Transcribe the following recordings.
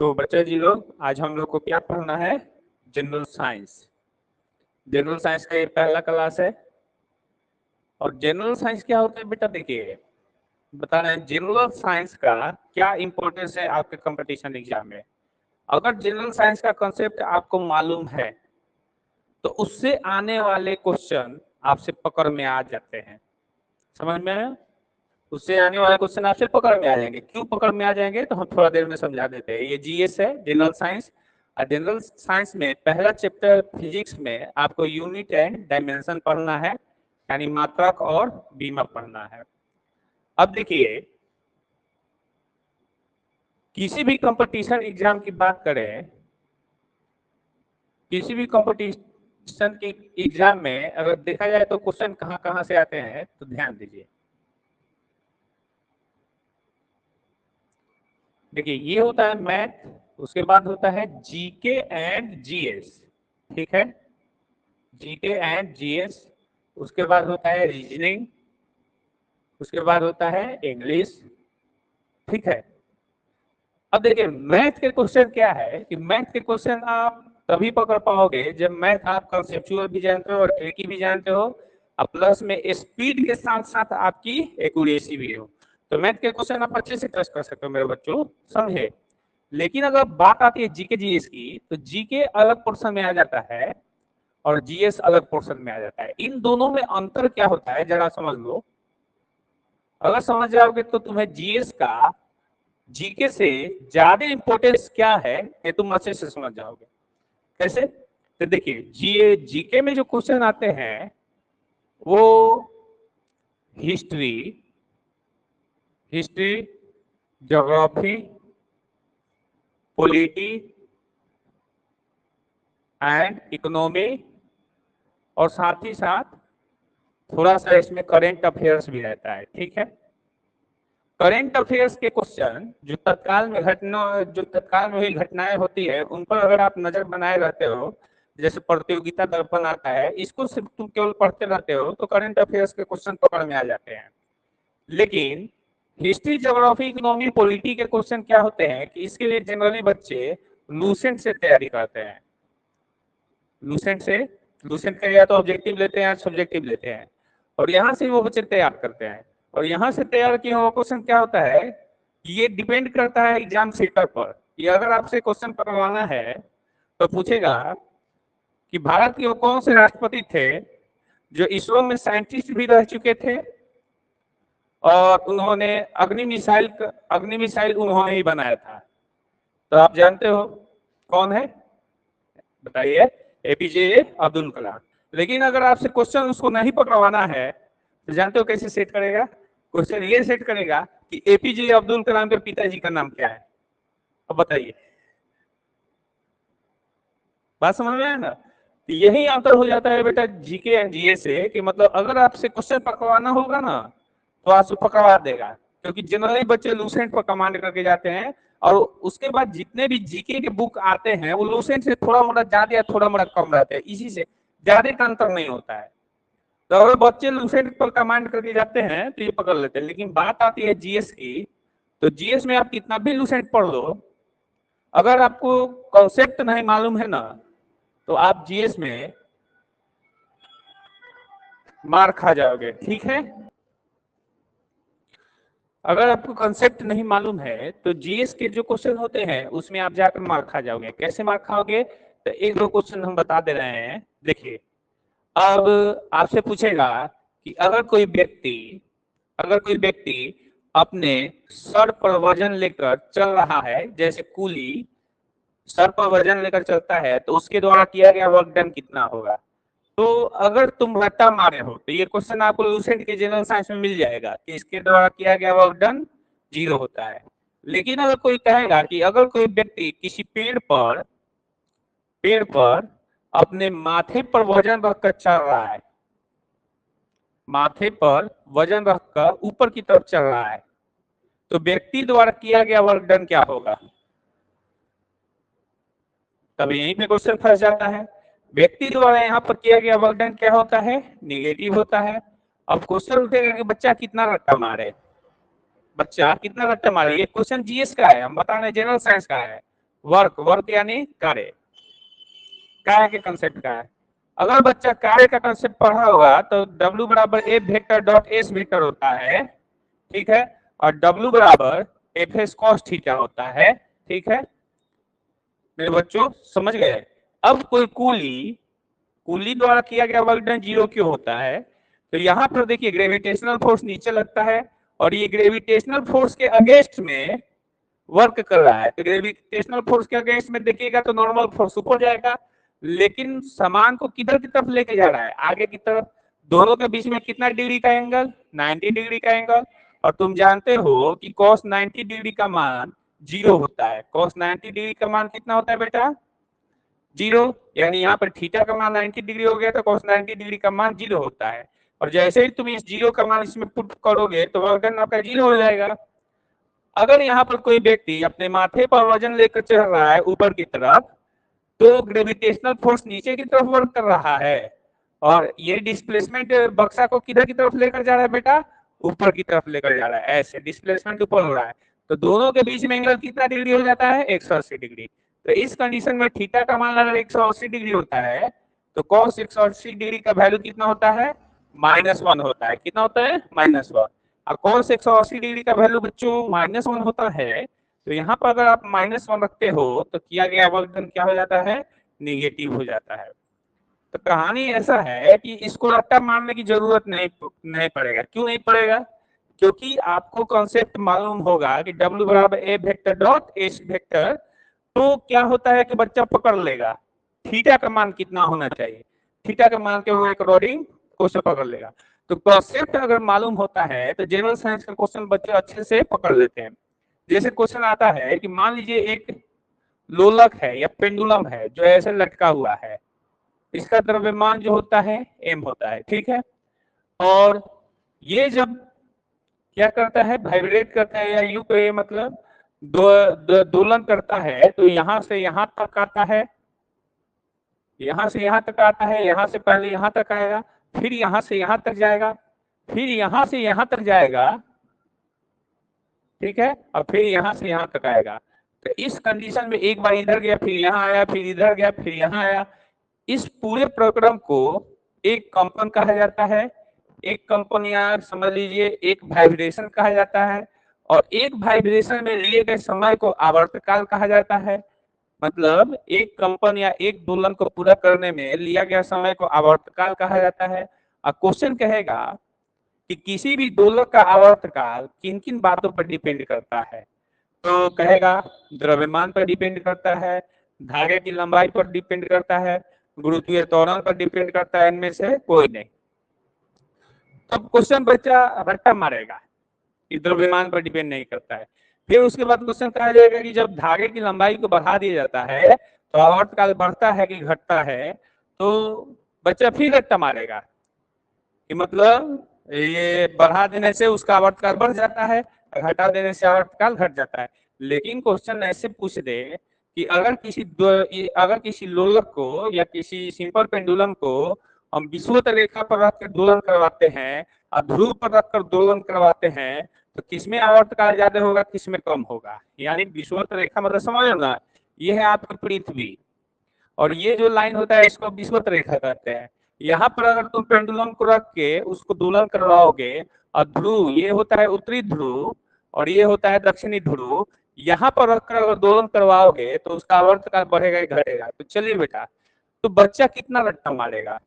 तो बच्चे जी लोग, आज हम लोग को क्या पढ़ना है? General science. जनरल साइंस का ये पहला क्लास है। और जनरल साइंस क्या होता है बेटा? देखिए, बता रहे हैं जनरल साइंस का क्या इंपॉर्टेंस है आपके कंपटीशन एग्जाम में। अगर जनरल साइंस का कॉन्सेप्ट आपको मालूम है तो उससे आने वाले क्वेश्चन आपसे पकड़ में आ जाते हैं। समझ में आया? उससे आने वाले क्वेश्चन आपसे पकड़ में आ जाएंगे। क्यों पकड़ में आ जाएंगे तो हम थोड़ा देर में समझा देते हैं। ये जीएस है, जनरल साइंस। और जनरल साइंस में पहला चैप्टर फिजिक्स में आपको यूनिट एंड डायमेंशन पढ़ना है, यानी मात्रक और बीमक पढ़ना है। अब देखिए, किसी भी कंपटीशन एग्जाम की बात करें, किसी भी कंपटीशन के एग्जाम में अगर देखा जाए तो क्वेश्चन कहाँ से आते हैं, तो ध्यान दीजिए। देखिए, ये होता है मैथ, उसके बाद होता है जीके एंड जीएस। ठीक है, जीके एंड जीएस। उसके बाद होता है रीजनिंग, उसके बाद होता है इंग्लिश। ठीक है। अब देखिए, मैथ के क्वेश्चन क्या है कि मैथ के क्वेश्चन आप तभी पकड़ पाओगे जब मैथ आप कंसेप्चुअल भी जानते हो और ट्रिकी भी जानते हो, और प्लस में स्पीड के साथ साथ आपकी एक्यूरेसी भी हो। तो मैथ के क्वेश्चन आप अच्छे से टच कर सकते हो मेरे बच्चों, समझे। लेकिन अगर बात आती है जीके जीएस की, तो जीके अलग पोर्शन में आ जाता है और जीएस अलग पोर्शन में आ जाता है। इन दोनों में अंतर क्या होता है जरा समझ लो। अगर समझ जाओगे तो तुम्हें जीएस का जीके से ज्यादा इंपॉर्टेंस क्या है ये तुम अच्छे से समझ जाओगे। कैसे? तो देखिए, जीके में जो क्वेश्चन आते हैं वो history, geography, polity and economy, और साथ ही साथ थोड़ा सा इसमें करेंट अफेयर्स भी रहता है। ठीक है। करेंट अफेयर्स के क्वेश्चन जो तत्काल में हुई घटनाएं होती है उन पर अगर आप नजर बनाए रहते हो, जैसे प्रतियोगिता दर्पण आता है, इसको सिर्फ तुम केवल पढ़ते रहते हो तो करंट अफेयर्स के क्वेश्चन पकड़ में आ जाते हैं। लेकिन हिस्ट्री, ज्योग्राफी, इकोनॉमी, पॉलिटी के क्वेश्चन क्या होते हैं कि इसके लिए जनरली बच्चे लूसेंट से तैयारी करते हैं। लूसेंट का या तो ऑब्जेक्टिव लेते हैं या सब्जेक्टिव लेते हैं, और यहाँ से वो बच्चे तैयार करते हैं। और यहाँ से तैयार किया हुआ क्वेश्चन क्या होता है, ये डिपेंड करता है एग्जाम सेटर पर। ये अगर आपसे क्वेश्चन पकड़वाना है तो पूछेगा कि भारत के वो कौन से राष्ट्रपति थे जो इसरो में साइंटिस्ट भी रह चुके थे और उन्होंने अग्नि मिसाइल उन्होंने ही बनाया था। तो आप जानते हो कौन है, बताइए। एपीजे अब्दुल कलाम। लेकिन अगर आपसे क्वेश्चन उसको नहीं पकड़वाना है तो जानते हो कैसे सेट करेगा? क्वेश्चन ये सेट करेगा कि एपीजे अब्दुल कलाम के पिताजी का नाम क्या है। अब बताइए, बात समझ में आया ना? तो यही अंतर हो जाता है बेटा जीके एंड जीए से, कि मतलब अगर आपसे क्वेश्चन पकड़वाना होगा ना तो आपसे पकड़वा देगा, क्योंकि जनरली बच्चे लूसेंट पर कमांड करके जाते हैं। और उसके बाद जितने भी जीके के बुक आते हैं वो लूसेंट से थोड़ा मोड़ा ज्यादा या थोड़ा मोड़ा कम रहते हैं, इसी से ज्यादा का अंतर नहीं होता है। तो अगर बच्चे लूसेंट पर कमांड करके जाते हैं तो ये पकड़ लेते हैं। लेकिन बात आती है जीएस की, तो जीएस में आप कितना भी लूसेंट पढ़ लो, अगर आपको कॉन्सेप्ट नहीं मालूम है ना तो आप जीएस में मार खा जाओगे। ठीक है। अगर आपको कंसेप्ट नहीं मालूम है तो जीएस के जो क्वेश्चन होते हैं उसमें आप जाकर मार खा जाओगे। कैसे मार खाओगे? तो एक दो क्वेश्चन हम बता दे रहे हैं, देखिए। अब आपसे पूछेगा कि अगर कोई व्यक्ति अपने सर पर वजन लेकर चल रहा है, जैसे कूली सर पर वजन लेकर चलता है, तो उसके द्वारा किया गया वर्क डन कितना होगा। तो अगर तुम रट्टा मारे हो तो ये क्वेश्चन आपको लूसेंट के जनरल साइंस में मिल जाएगा कि इसके द्वारा किया गया वर्क डन 0 होता है। लेकिन अगर कोई कहेगा कि अगर कोई व्यक्ति किसी पेड़ पर अपने माथे पर वजन रखकर चल रहा है, माथे पर वजन रखकर ऊपर की तरफ चल रहा है, तो व्यक्ति द्वारा किया गया वर्क डन क्या होगा? तब यहीं पे क्वेश्चन फंस जाता है। व्यक्ति द्वारा यहाँ पर किया गया वर्क डन क्या होता है? निगेटिव होता है। अब क्वेश्चन उठेगा कि बच्चा कितना रट्टा मारे, ये क्वेश्चन जीएस का है, हम बता रहे जनरल साइंस का है। वर्क, वर्क यानी कार्य, कार्य के कंसेप्ट का है। अगर बच्चा कार्य का कंसेप्ट पढ़ा होगा तो W बराबर F vector dot S vector होता है, ठीक है, और W बराबर एफ एस कॉस थीटा होता है, ठीक है मेरे बच्चों, समझ गए। अब कोई कुली द्वारा किया गया वर्क डन 0 क्यों होता है? तो यहाँ पर देखिए ग्रेविटेशनल फोर्स नीचे लगता है और ये ग्रेविटेशनल फोर्स के अगेंस्ट में वर्क कर रहा है, तो ग्रेविटेशनल फोर्स के अगेंस्ट में देखिएगा तो नॉर्मल फोर्स ऊपर जाएगा, लेकिन सामान को किधर की तरफ लेके जा रहा है, आगे की तरफ। दोनों के बीच में कितना डिग्री का एंगल, 90 डिग्री का एंगल, और तुम जानते हो कि cos 90 डिग्री का मान 0 होता है। cos 90 डिग्री का मान कितना होता है बेटा? 0, यानी यहाँ पर थीटा का मान 90 डिग्री हो गया तो cos 90 डिग्री का मान 0 होता है, और जैसे ही तुम इस 0 का मान इसमें पुट करोगे तो वर्क डन आपका 0 हो जाएगा। अगर यहाँ पर कोई व्यक्ति अपने माथे पर वजन लेकर चढ़ रहा है ऊपर की तरफ, तो ग्रेविटेशनल फोर्स नीचे की तरफ वर्क कर रहा है, और ये डिस्प्लेसमेंट बक्सा को किधर की तरफ लेकर जा रहा है बेटा? ऊपर की तरफ लेकर जा रहा है, ऐसे डिस्प्लेसमेंट ऊपर हो रहा है, तो दोनों के बीच में एंगल कितना डिग्री हो जाता है? 180 डिग्री। तो इस कंडीशन में थीटा का मान अगर 180 डिग्री होता है तो cos 180 डिग्री का वैल्यू कितना होता है? -1 होता है। कितना होता है? -1। और cos 180 डिग्री का वैल्यू बच्चों -1 होता है, तो यहाँ पर अगर आप -1 रखते हो तो किया गया वर्क डन क्या हो जाता है? निगेटिव हो जाता है। तो कहानी ऐसा है कि इसको रट्टा मारने की जरूरत नहीं पड़ेगा। क्यों नहीं पड़ेगा? क्योंकि आपको कॉन्सेप्ट मालूम होगा कि W बराबर ए वेक्टर डॉट एस वेक्टर, तो क्या होता है कि बच्चा पकड़ लेगा थीटा का मान कितना होना चाहिए, थीटा का मान के वो अकॉर्डिंग क्वेश्चन पकड़ लेगा। तो कॉन्सेप्ट अगर मालूम होता है तो जनरल साइंस का क्वेश्चन बच्चे अच्छे से पकड़ लेते हैं। जैसे क्वेश्चन आता है कि मान लीजिए एक लोलक है या पेंडुलम है जो ऐसे लटका हुआ है, इसका द्रव्यमान जो होता है m होता है, ठीक है, और ये जब क्या करता है? वाइब्रेट करता है, या यूं कहिए मतलब दोलन करता है, तो यहां से यहां तक आता है, यहां से यहां तक आता है, यहां से पहले यहां तक आएगा, फिर यहां से यहां तक जाएगा, फिर यहां से यहां तक जाएगा, ठीक है, और फिर यहां से यहां तक आएगा। तो इस कंडीशन में एक बार इधर गया, फिर यहां आया, फिर इधर गया, फिर यहां आया, इस पूरे प्रक्रम को एक कंपन कहा जाता है। एक कंपन या समझ लीजिए एक वाइब्रेशन कहा जाता है, और एक वाइब्रेशन में लिए गए समय को आवर्तकाल कहा जाता है। मतलब एक कंपन या एक दोलन को पूरा करने में लिया गया समय को आवर्तकाल कहा जाता है। और क्वेश्चन कहेगा कि किसी भी दोलक का आवर्तकाल किन किन बातों पर डिपेंड करता है, तो कहेगा द्रव्यमान पर डिपेंड करता है, धागे की लंबाई पर डिपेंड करता है, गुरुत्वीय त्वरण पर डिपेंड करता है, इनमें से कोई नहीं। तब क्वेश्चन बच्चा रट्टा मारेगा, द्रव्यमान पर डिपेंड नहीं करता है। फिर उसके बाद क्वेश्चन कहा जाएगा कि जब धागे की लंबाई को बढ़ा दिया जाता है तो आवर्तकाल बढ़ता है कि घटता है, तो बच्चा फिर रट्टा मारेगा कि मतलब ये बढ़ा देने से उसका आवर्तकाल बढ़ जाता है, घटा देने से आवर्तकाल घट जाता है। लेकिन क्वेश्चन ऐसे पूछ दे कि अगर किसी लोलक को या किसी सिंपल पेंडुलम को हम विषुवत रेखा पर रखकर दोलन करवाते हैं और ध्रुव पर रखकर दोलन करवाते हैं, तो किसमें आवर्तकाल ज्यादा होगा, किसमें कम होगा? यानी विषुवत रेखा मतलब समझ ना, ये है आपकी पृथ्वी, और ये जो लाइन होता है इसको विषुवत रेखा कहते हैं। यहाँ पर अगर तुम पेंडुलम को रख के उसको दोलन करवाओगे, और ध्रुव ये होता है उत्तरी ध्रुव और ये होता है दक्षिणी ध्रुव, यहाँ पर रखकर अगर दोलन करवाओगे तो उसका आवर्तकाल बढ़ेगा घटेगा। तो चलिए बेटा, तो बच्चा कितना रट्टा मारेगा?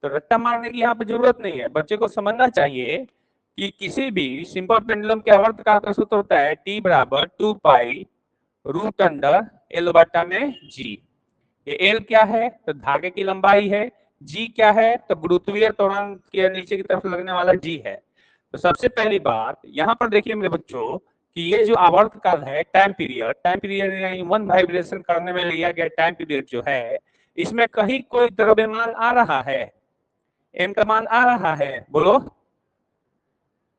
तो रट्टा मारने की यहाँ पे जरूरत नहीं है, बच्चे को समझना चाहिए कि किसी भी सिंपल पेंडुलम के आवर्तकाल का सूत्र होता है T बराबर 2 पाई रूट अंडर L बटा में G। ये L क्या है? तो धागे की लंबाई है। G क्या है? तो गुरुत्वीय त्वरण के नीचे की तरफ लगने वाला G है। तो सबसे पहली बात यहाँ पर देखिए मेरे बच्चों कि ये जो आवर्तकाल है, टाइम पीरियड यानी वन वाइब्रेशन करने में लिया गया टाइम पीरियड जो है, इसमें कहीं कोई द्रव्यमान आ रहा है, m का मान आ रहा है, बोलो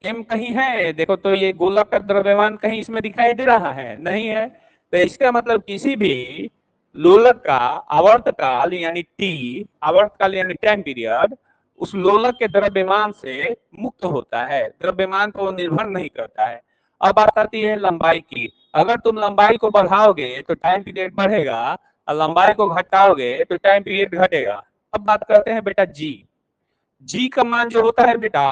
m कहीं है? देखो तो ये गोलक का द्रव्यमान कहीं इसमें दिखाई दे रहा है? नहीं है। तो इसका मतलब किसी भी लोलक का आवर्तकाल यानी t, आवर्तकाल यानी टाइम पीरियड, उस लोलक के द्रव्यमान से मुक्त होता है, द्रव्यमान पर निर्भर नहीं करता है। अब बात आती है लंबाई की। अगर तुम लंबाई को बढ़ाओगे तो टाइम पीरियड बढ़ेगा, और लंबाई को घटाओगे तो टाइम पीरियड घटेगा। अब बात करते हैं बेटा जी। जी का मान जो होता है बेटा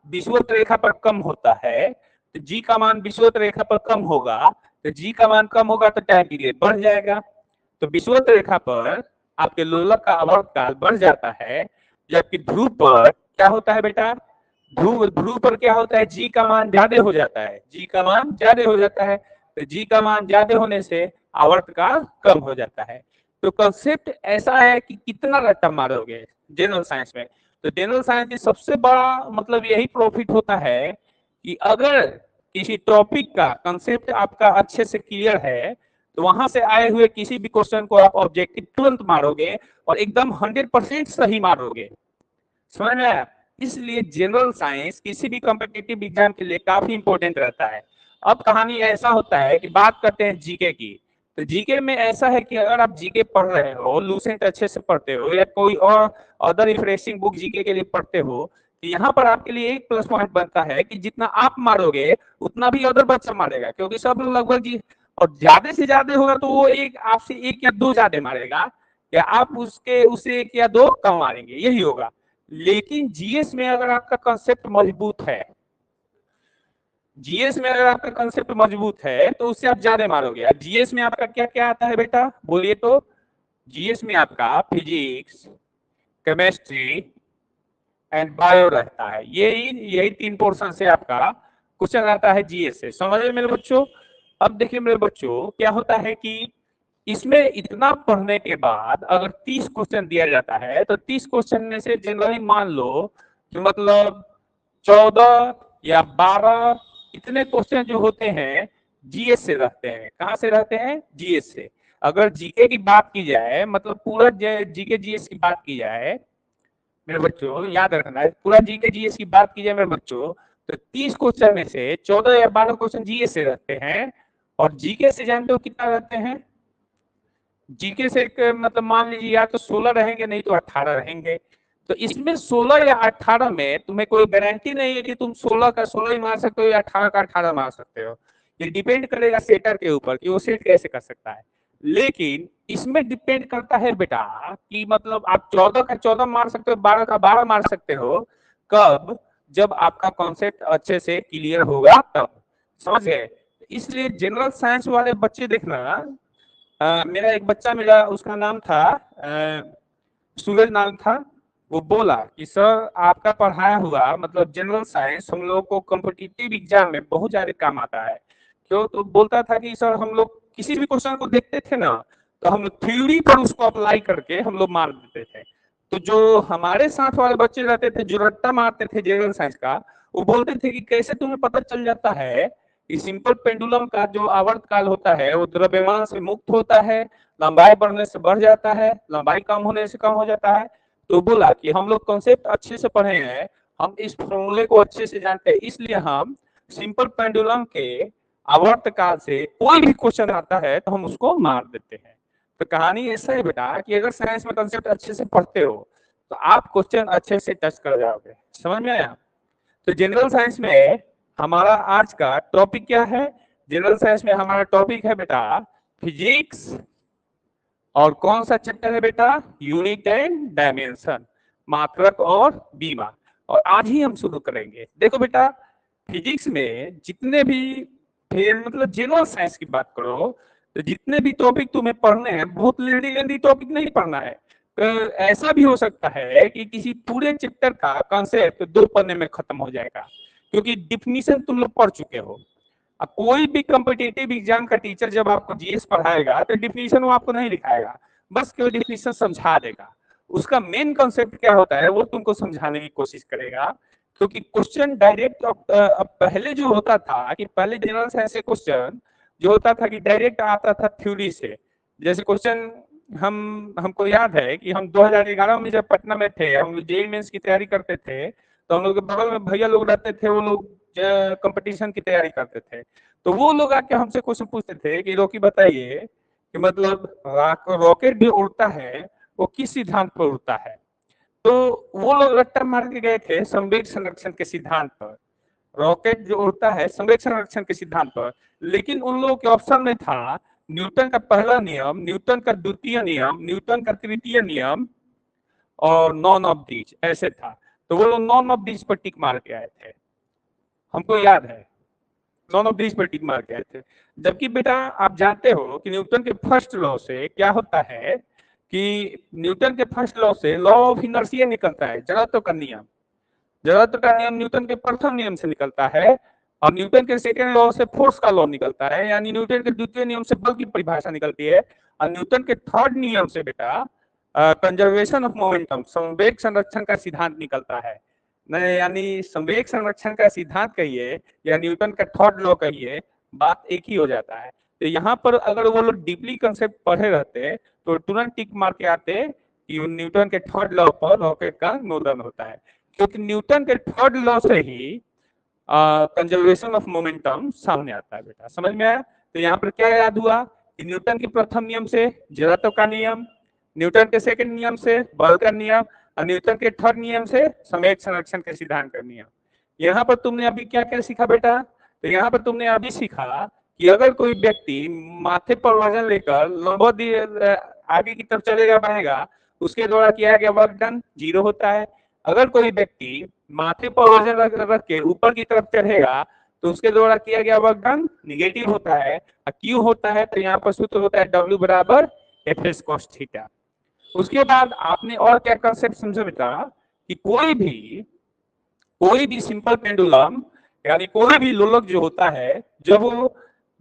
विषुवत रेखा पर कम होता है, तो जी का मान विषुवत रेखा पर कम होगा, तो जी का मान कम होगा तो टाइम पीरियड बढ़ जाएगा। तो विषुवत रेखा पर आपके लोलक का आवर्तकाल बढ़ जाता है, जबकि ध्रुव पर क्या होता है बेटा, ध्रुव ध्रुव पर क्या होता है, जी का मान ज्यादा हो जाता है, जी का मान ज्यादा हो जाता है, तो जी का मान ज्यादा होने से आवर्तकाल कम हो जाता है। तो कंसेप्ट ऐसा है कि कितना रट्टा मारोगे जनरल साइंस में। तो जनरल साइंस की सबसे बड़ा मतलब यही प्रॉफिट होता है कि अगर किसी टॉपिक का कंसेप्ट आपका अच्छे से क्लियर है तो वहां से आए हुए किसी भी क्वेश्चन को आप ऑब्जेक्टिव तुरंत मारोगे और एकदम 100% सही मारोगे। समझ में आया? इसलिए जनरल साइंस किसी भी कॉम्पिटिटिव एग्जाम के लिए काफी इंपॉर्टेंट रहता है। अब कहानी ऐसा होता है कि बात करते हैं जीके की। तो जीके में ऐसा है कि अगर आप जीके पढ़ रहे हो, लूसेंट अच्छे से पढ़ते हो या कोई और अदर रिफ्रेशिंग बुक जीके के लिए पढ़ते हो, तो यहाँ पर आपके लिए एक प्लस पॉइंट बनता है कि जितना आप मारोगे उतना भी अदर बच्चा मारेगा, क्योंकि सब लोग लगभग जी और ज्यादा से ज्यादा होगा तो वो एक आपसे एक या दो ज्यादा मारेगा, या आप उसके उसे एक या दो कम मारेंगे, यही होगा। लेकिन जीएस में अगर आपका कंसेप्ट मजबूत है, जीएस में अगर आपका कंसेप्ट मजबूत है तो उससे आप ज्यादा मारोगे। जीएस में आपका क्या क्या आता है बेटा, बोलिए तो। जीएस में आपका फिजिक्स, केमिस्ट्री एंड बायो रहता है, यही यही तीन पोर्शन से आपका क्वेश्चन आता है जीएस से। समझ रहे मेरे बच्चों? अब देखिए मेरे बच्चों, क्या होता है कि इसमें इतना पढ़ने के बाद अगर 30 क्वेश्चन दिया जाता है तो 30 क्वेश्चन में से जनरली मान लो कि मतलब 14 या 12 इतने क्वेश्चन जो होते हैं जीएस से रहते हैं। कहां से रहते हैं? जीएस से। अगर जीके की बात की जाए, मतलब पूरा जीके जीएस की बात की जाए मेरे बच्चों, याद रखना है, पूरा जीके जीएस की बात की जाए मेरे बच्चों, तो 30 क्वेश्चन में से 14 या 12 क्वेश्चन जीएस से रहते हैं। और जीके से जानते हो कितना रहते हैं? जीके से एक मतलब मान लीजिए या तो 16 रहेंगे नहीं तो 18 रहेंगे। तो इसमें 16 या 18 में तुम्हें कोई गारंटी नहीं है कि तुम 16 का 16 ही मार सकते हो या 18 का 18 मार सकते हो। ये डिपेंड करेगा सेटर के ऊपर कि वो सेट कैसे कर सकता है। लेकिन इसमें डिपेंड करता है बेटा कि मतलब आप 14 का 14 मार सकते हो, 12 का 12 मार सकते हो। कब? जब आपका कॉन्सेप्ट अच्छे से क्लियर होगा तब। समझ गए? इसलिए जनरल साइंस वाले बच्चे देखना, मेरा एक बच्चा मिला, उसका नाम था सूरज नाम था। वो बोला कि सर आपका पढ़ाया हुआ मतलब जनरल साइंस हम लोग को कॉम्पिटिटिव एग्जाम में बहुत ज्यादा काम आता है। क्यों? तो बोलता था कि सर हम लोग किसी भी क्वेश्चन को देखते थे ना, तो हम लोग थ्योरी पर उसको अप्लाई करके हम लोग मार देते थे। तो जो हमारे साथ वाले बच्चे रहते थे जो रट्टा मारते थे जनरल साइंस का, वो बोलते थे कि कैसे तुम्हें पता चल जाता है कि सिंपल पेंडुलम का जो आवर्तकाल होता है वो द्रव्यमान से मुक्त होता है, लंबाई बढ़ने से बढ़ जाता है, लंबाई कम होने से कम हो जाता है। तो बोला कि हम लोग कॉन्सेप्ट अच्छे से पढ़े हैं, हम इस फॉर्मूले को अच्छे से जानते हैं, इसलिए हम सिंपल पेंडुलम के आवर्तकाल से कोई भी क्वेश्चन आता है तो हम उसको मार देते हैं। तो कहानी ऐसा है बेटा कि अगर साइंस में कॉन्सेप्ट अच्छे से पढ़ते हो तो आप क्वेश्चन अच्छे से टच कर जाओगे। समझ में आया? तो जनरल साइंस में हमारा आज का टॉपिक क्या है? जनरल साइंस में हमारा टॉपिक है बेटा फिजिक्स, और कौन सा चैप्टर है बेटा? यूनिट एंड डायमेंशन, मात्रक और बीमा। और आज ही हम शुरू करेंगे। देखो बेटा, फिजिक्स में जितने भी फिर मतलब जनरल साइंस की बात करो तो जितने भी टॉपिक तुम्हें पढ़ने हैं, बहुत लेंदी लेंदी टॉपिक नहीं पढ़ना है। तो ऐसा भी हो सकता है कि किसी पूरे चैप्टर का कॉन्सेप्ट 2 पन्ने में खत्म हो जाएगा, क्योंकि डिफिनीशन तुम लोग पढ़ चुके हो। अब कोई भी कॉम्पिटिटिव एग्जाम का टीचर जब आपको जीएस पढ़ाएगा तो डिफिनीशन वो आपको नहीं लिखाएगा, बस केवल डिफिनीशन समझा देगा। उसका मेन कॉन्सेप्ट क्या होता है वो तुमको समझाने की कोशिश करेगा। क्योंकि क्वेश्चन डायरेक्ट पहले जो होता था कि पहले जनरल साइंस से क्वेश्चन जो होता था कि डायरेक्ट आता था थ्योरी से। जैसे क्वेश्चन हमको याद है कि हम 2011 में जब पटना में थे, हम जेईई मेंस की तैयारी करते थे, तो हम लोग के बगल में भैया लोग रहते थे, वो लोग कंपटीशन की तैयारी करते थे। तो वो लोग आके हमसे क्वेश्चन पूछते थे कि रोकी बताइए कि मतलब रॉकेट भी उड़ता है वो किस सिद्धांत पर उड़ता है। तो वो लोग रट्टा मार के गए थे संवेग संरक्षण के सिद्धांत पर। रॉकेट जो उड़ता है संवेग संरक्षण के सिद्धांत पर, लेकिन उन लोगों के ऑप्शन में था न्यूटन का पहला नियम, न्यूटन का द्वितीय नियम, न्यूटन का तृतीय नियम और नॉन ऑफ दीज ऐसे था। तो वो लोग नॉन ऑफ दीज पर टिक मार के आए थे, हमको याद है, नॉन ऑफ दीज पर टिक मार के आए थे। जबकि बेटा आप जानते हो कि न्यूटन के फर्स्ट लॉ से क्या होता है कि न्यूटन के फर्स्ट लॉ से लॉ ऑफ इनर्शिया निकलता है, जड़त्व का नियम। जड़त्व का नियम न्यूटन के प्रथम नियम से निकलता है और न्यूटन के सेकेंड लॉ से फोर्स का लॉ निकलता है, यानी न्यूटन के द्वितीय नियम से बल की परिभाषा निकलती है। और न्यूटन के थर्ड नियम से बेटा कंजर्वेशन ऑफ मोमेंटम, संवेग संरक्षण का सिद्धांत निकलता है। नहीं, यानी संवेग संरक्षण का सिद्धांत कहिए या न्यूटन का थर्ड लॉ कहिए, बात एक ही हो जाता है। तो यहाँ पर अगर वो लोग डीपली कंसेप्ट पढ़े रहते तो तुरंत टिक मार के आते कि न्यूटन के थर्ड लॉ पर रॉकेट का नोदन होता है, क्योंकि न्यूटन के थर्ड लॉ से ही कंजर्वेशन ऑफ मोमेंटम सामने आता है। बेटा समझ में आया? तो यहाँ पर क्या याद हुआ कि न्यूटन के प्रथम नियम से जड़त्व का नियम, न्यूटन के सेकंड नियम से बल का नियम और न्यूटन के थर्ड नियम से संवेग संरक्षण के सिद्धांत का नियम। यहाँ पर तुमने अभी क्या क्या सीखा बेटा? तो यहाँ पर तुमने अभी सीखा कि अगर कोई व्यक्ति माथे पर वजन लेकर लंबवत आगे की तरफ चलेगा बढ़ेगा, उसके द्वारा किया गया वर्क डन 0 होता है। अगर कोई व्यक्ति माथे पर वजन रख के ऊपर की तरफ चढ़ेगा तो उसके द्वारा किया गया वर्क डन निगेटिव होता है। क्यों होता है? तो यहाँ पर सूत्र होता है W बराबर Fs cos थीटा। उसके बाद आपने और क्या कंसेप्ट समझा बेटा कि कोई भी सिंपल पेंडुलम यानी कोई भी लोलक जो होता है, जब वो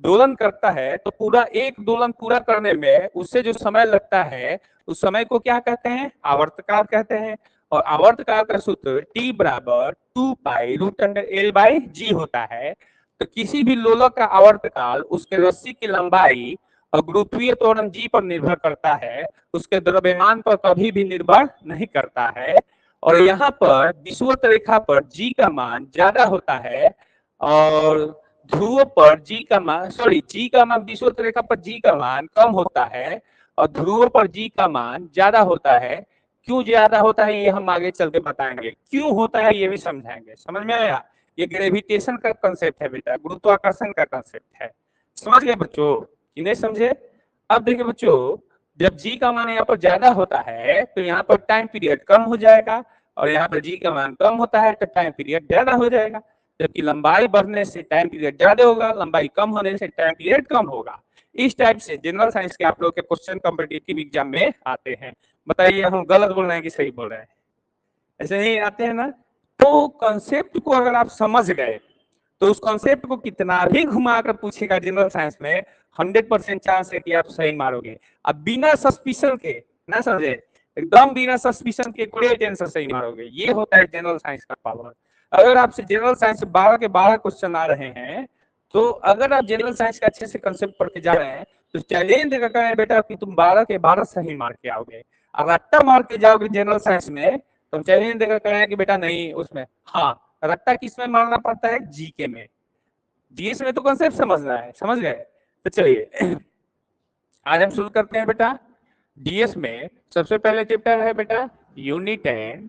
दोलन करता है तो पूरा एक दोलन पूरा करने में उससे जो समय लगता है उस समय को क्या कहते हैं? आवर्तकाल कहते हैं। और आवर्तकाल का सूत्र T बराबर 2 pi root under L by G होता है। तो किसी भी लोलक का आवर्तकाल उसके रस्सी की लंबाई और गुरुत्वीय त्वरण G पर निर्भर करता है, उसके द्रव्यमान पर कभी भी निर्भर नहीं करता है। और यहाँ पर विषुवत रेखा पर G का मान ज्यादा होता है और ध्रुव पर G का मान विषुवत रेखा पर G का मान कम होता है और ध्रुव पर G का मान ज्यादा होता है। क्यों ज्यादा होता है ये हम आगे चल के बताएंगे, क्यों होता है ये भी समझाएंगे। समझ में आया? ये ग्रेविटेशन का कंसेप्ट है बेटा, गुरुत्वाकर्षण का कंसेप्ट है। समझ गए बच्चों कि नहीं समझे? अब देखिए बच्चों, जब G का मान यहाँ पर ज्यादा होता है तो यहाँ पर टाइम पीरियड कम हो जाएगा और यहाँ पर G का मान कम होता है तो टाइम पीरियड ज्यादा हो जाएगा। जबकि लंबाई बढ़ने से टाइम पीरियड ज्यादा होगा, लंबाई कम होने से टाइम पीरियड कम होगा। इस टाइप से जनरल साइंस के आप लोग के क्वेश्चन कॉम्पिटिटिव एग्जाम में आते हैं। बताइए हम गलत बोल रहे हैं कि सही बोल रहे हैं? ऐसे ही आते हैं ना। तो कॉन्सेप्ट को अगर आप समझ गए तो उस कॉन्सेप्ट को कितना भी घुमा कर पूछेगा जनरल साइंस में 100% चांस है कि आप सही मारोगे। अब बिना सस्पिशन के, ना समझे, एकदम बिना सस्पिशन के कोई आंसर सही मारोगे। ये होता है जनरल साइंस का पावर। अगर आपसे जनरल साइंस से 12 के 12 क्वेश्चन आ रहे हैं तो अगर आप जनरल साइंस का अच्छे से कंसेप्ट पढ़ के जा रहे हैं तो चैलेंज देकर कहें बेटा कि तुम 12 के 12 सही मार के आओगे। अगर रट्टा मार के जाओगे जनरल साइंस में तो चैलेंज देकर कहें कि बेटा नहीं उसमें, हाँ रट्टा किसमें मारना पड़ता है? जीके में। जीएस में तो कॉन्सेप्ट समझना है, समझ गए? तो चलिए आज हम शुरू करते हैं बेटा। डीएस में सबसे पहले चैप्टर है बेटा यूनिट एंड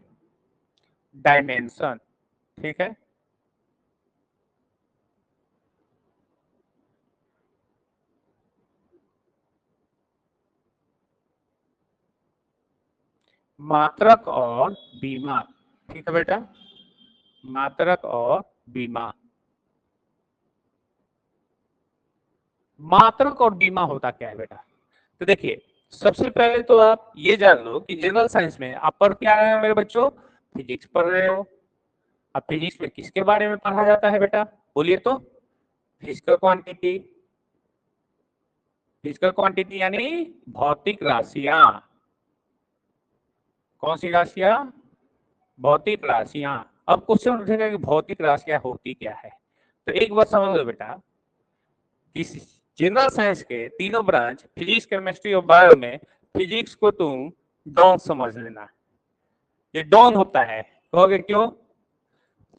डायमेंशन। ठीक है, मात्रक और बीमा। ठीक है बेटा, मात्रक और बीमा। मात्रक और बीमा होता क्या है बेटा? तो देखिए सबसे पहले तो आप ये जान लो कि जनरल साइंस में आप पढ़ क्या रहे हो मेरे बच्चों? फिजिक्स पढ़ रहे हो। अब फिजिक्स में किसके बारे में पढ़ा जाता है बेटा? बोलिए तो। Physical quantity. फिजिकल क्वांटिटी यानी भौतिक राशियां। कौन सी राशियां? भौतिक राशियां। अब क्वेश्चन उठेगा कि भौतिक राशियां होती क्या है? तो एक बात समझ लो बेटा, इस जनरल साइंस के तीनों ब्रांच फिजिक्स, केमिस्ट्री और बायो में फिजिक्स को तुम डॉन समझ लेना। ये डॉन होता है, कहोगे क्यों?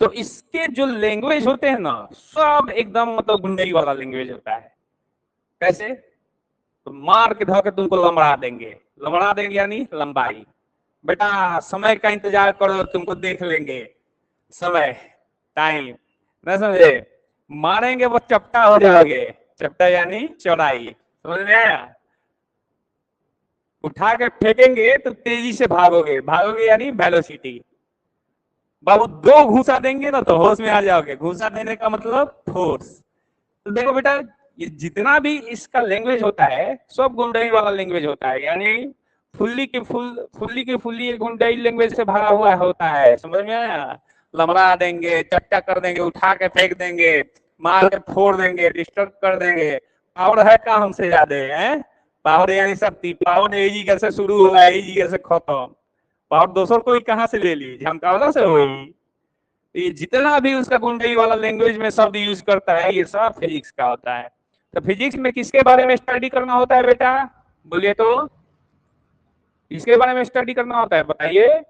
तो इसके जो लैंग्वेज होते हैं ना सब एकदम मतलब गुंडई वाला लैंग्वेज होता है। कैसे? तो मार के धोके तुमको लंबड़ा देंगे। लंबड़ा देंगे यानी लंबाई। बेटा समय का इंतजार करो, तुमको देख लेंगे। समय, टाइम, ना समझे, मारेंगे वो चपटा हो जाओगे, चपटा यानी चौड़ाई, समझ में आया। उठा के फेंकेंगे तो तेजी से भागोगे, भागोगे यानी वेलोसिटी। बाबू दो घूसा देंगे ना तो होश में आ जाओगे, घूसा देने का मतलब फोर्स। तो देखो बेटा, ये जितना भी इसका लैंग्वेज होता है सब गुंडई वाला लैंग्वेज होता है, यानी फुल्ली ये गुंडई लैंग्वेज से भरा हुआ होता है, समझ में आया। लमड़ा देंगे, चट्टा कर देंगे, उठा के फेंक देंगे, मार के फोड़ देंगे, डिस्टर्ब कर देंगे। पावर है का हमसे ज्यादा है, पावर यानी शक्ति, पावर एजी कैसे शुरू हुआ, एजी कैसे खत्म, पावर दोस्तों कोई कहाँ से ले ली, झमकावला से हुई। ये जितना भी उसका गुंडई वाला लैंग्वेज में शब्द यूज करता है ये सब फिजिक्स का होता है। तो फिजिक्स में किसके बारे में स्टडी करना होता है बेटा, बोलिए तो, किसके बारे में स्टडी करना होता है बताइए।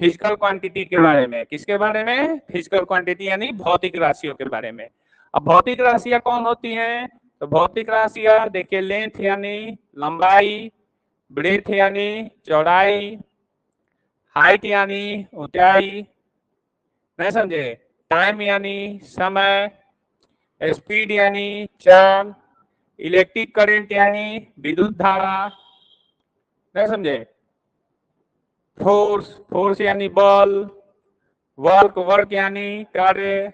फिजिकल क्वांटिटी के बारे में, किसके बारे में, फिजिकल क्वांटिटी यानी भौतिक राशियों के बारे में। अब भौतिक राशियां कौन होती हैं, तो भौतिक राशियां देखिए, लेंथ यानी लंबाई, ब्रेथ यानी चौड़ाई, हाइट यानी ऊंचाई, नहीं समझे, टाइम यानी समय, स्पीड यानी चाल, इलेक्ट्रिक करंट यानी विद्युत धारा, नहीं समझे, फोर्स यानी बल, वर्क यानी कार्य,